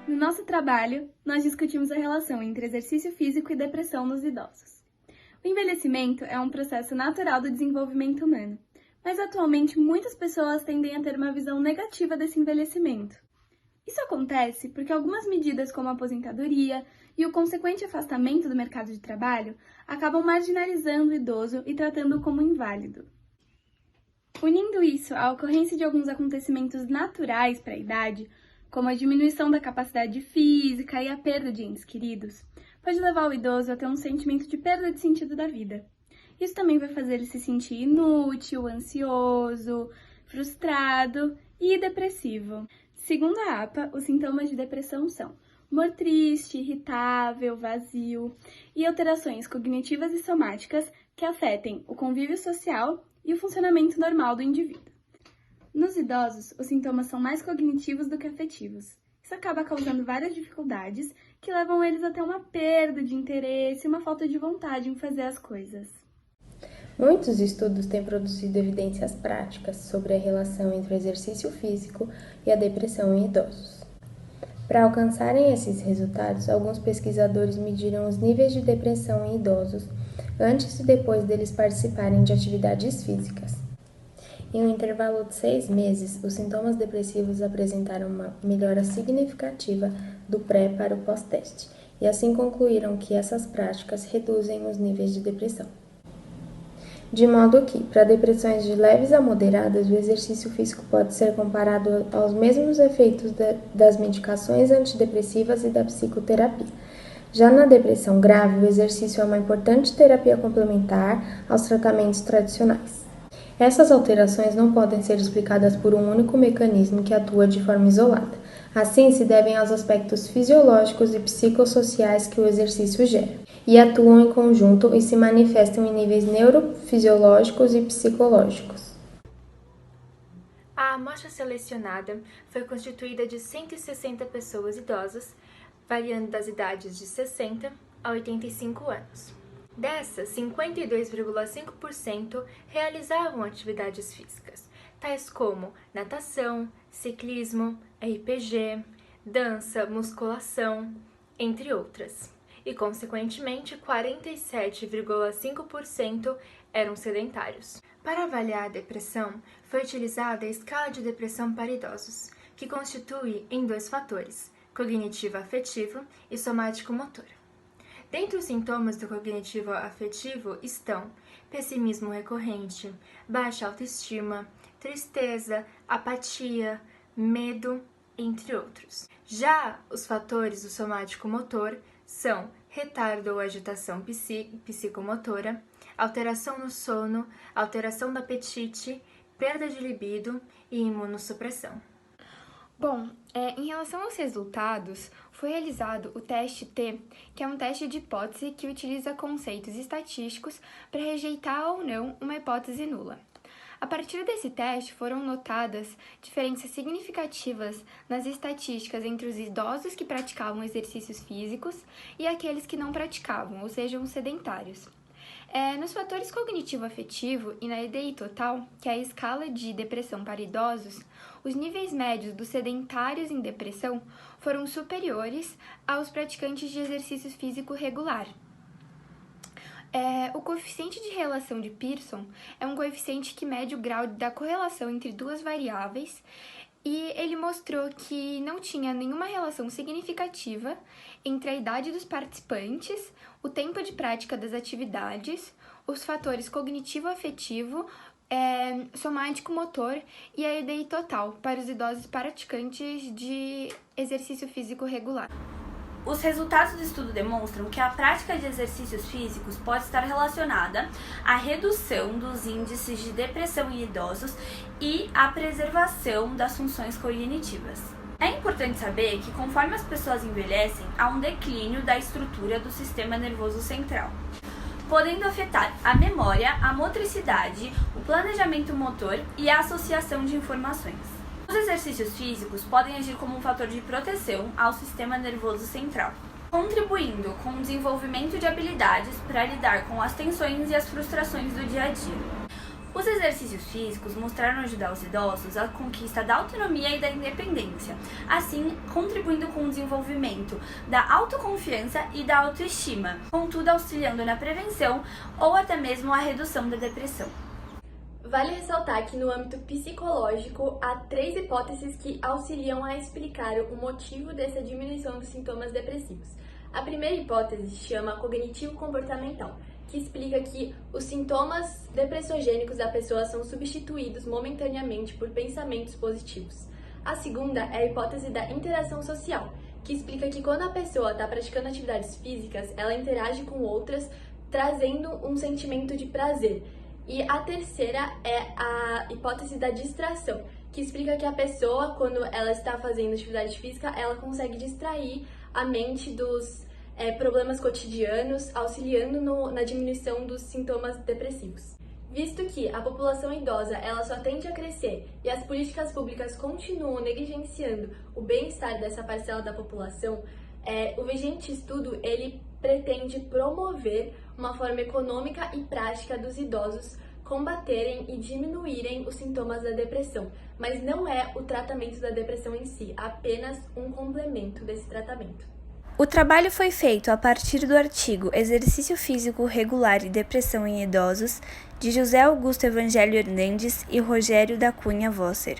No nosso trabalho, nós discutimos a relação entre exercício físico e depressão nos idosos. O envelhecimento é um processo natural do desenvolvimento humano, mas atualmente muitas pessoas tendem a ter uma visão negativa desse envelhecimento. Isso acontece porque algumas medidas como a aposentadoria e o consequente afastamento do mercado de trabalho acabam marginalizando o idoso e tratando-o como inválido. Unindo isso à ocorrência de alguns acontecimentos naturais para a idade, como a diminuição da capacidade física e a perda de entes queridos, pode levar o idoso a ter um sentimento de perda de sentido da vida. Isso também vai fazer ele se sentir inútil, ansioso, frustrado e depressivo. Segundo a APA, os sintomas de depressão são humor triste, irritável, vazio e alterações cognitivas e somáticas que afetem o convívio social e o funcionamento normal do indivíduo. Nos idosos, os sintomas são mais cognitivos do que afetivos. Isso acaba causando várias dificuldades que levam eles a ter uma perda de interesse e uma falta de vontade em fazer as coisas. Muitos estudos têm produzido evidências práticas sobre a relação entre o exercício físico e a depressão em idosos. Para alcançarem esses resultados, alguns pesquisadores mediram os níveis de depressão em idosos antes e depois deles participarem de atividades físicas. Em um intervalo de 6 meses, os sintomas depressivos apresentaram uma melhora significativa do pré para o pós-teste, e assim concluíram que essas práticas reduzem os níveis de depressão. De modo que, para depressões de leves a moderadas, o exercício físico pode ser comparado aos mesmos efeitos das medicações antidepressivas e da psicoterapia. Já na depressão grave, o exercício é uma importante terapia complementar aos tratamentos tradicionais. Essas alterações não podem ser explicadas por um único mecanismo que atua de forma isolada. Assim, se devem aos aspectos fisiológicos e psicossociais que o exercício gera, e atuam em conjunto e se manifestam em níveis neurofisiológicos e psicológicos. A amostra selecionada foi constituída de 160 pessoas idosas, variando das idades de 60 a 85 anos. Dessas, 52,5% realizavam atividades físicas, tais como natação, ciclismo, RPG, dança, musculação, entre outras. E, consequentemente, 47,5% eram sedentários. Para avaliar a depressão, foi utilizada a escala de depressão para idosos, que constitui em 2 fatores, cognitivo-afetivo e somático-motor. Dentre os sintomas do cognitivo-afetivo estão pessimismo recorrente, baixa autoestima, tristeza, apatia, medo, entre outros. Já os fatores do somático-motor são retardo ou agitação psicomotora, alteração no sono, alteração do apetite, perda de libido e imunossupressão. Bom, em relação aos resultados, foi realizado o teste T, que é um teste de hipótese que utiliza conceitos estatísticos para rejeitar ou não uma hipótese nula. A partir desse teste, foram notadas diferenças significativas nas estatísticas entre os idosos que praticavam exercícios físicos e aqueles que não praticavam, ou seja, os sedentários. Nos fatores cognitivo-afetivo e na EDI total, que é a escala de depressão para idosos, os níveis médios dos sedentários em depressão foram superiores aos praticantes de exercício físico regular. O coeficiente de relação de Pearson é um coeficiente que mede o grau da correlação entre duas variáveis e ele mostrou que não tinha nenhuma relação significativa entre a idade dos participantes, o tempo de prática das atividades, os fatores cognitivo-afetivo, somático-motor e a EDI total para os idosos praticantes de exercício físico regular. Os resultados do estudo demonstram que a prática de exercícios físicos pode estar relacionada à redução dos índices de depressão em idosos e à preservação das funções cognitivas. É importante saber que conforme as pessoas envelhecem, há um declínio da estrutura do sistema nervoso central, podendo afetar a memória, a motricidade, o planejamento motor e a associação de informações. Os exercícios físicos podem agir como um fator de proteção ao sistema nervoso central, contribuindo com o desenvolvimento de habilidades para lidar com as tensões e as frustrações do dia a dia. Os exercícios físicos mostraram ajudar os idosos à conquista da autonomia e da independência, assim contribuindo com o desenvolvimento da autoconfiança e da autoestima, contudo auxiliando na prevenção ou até mesmo a redução da depressão. Vale ressaltar que no âmbito psicológico há 3 hipóteses que auxiliam a explicar o motivo dessa diminuição dos sintomas depressivos. A primeira hipótese se chama cognitivo-comportamental, que explica que os sintomas depressogênicos da pessoa são substituídos momentaneamente por pensamentos positivos. A segunda é a hipótese da interação social, que explica que quando a pessoa está praticando atividades físicas, ela interage com outras, trazendo um sentimento de prazer. E a terceira é a hipótese da distração, que explica que a pessoa, quando ela está fazendo atividade física, ela consegue distrair a mente dos problemas cotidianos, auxiliando na diminuição dos sintomas depressivos. Visto que a população idosa ela só tende a crescer e as políticas públicas continuam negligenciando o bem-estar dessa parcela da população, o vigente estudo ele pretende promover uma forma econômica e prática dos idosos combaterem e diminuírem os sintomas da depressão, mas não é o tratamento da depressão em si, apenas um complemento desse tratamento. O trabalho foi feito a partir do artigo Exercício Físico Regular e Depressão em Idosos, de José Augusto Evangelho Hernandes e Rogério da Cunha Vosser.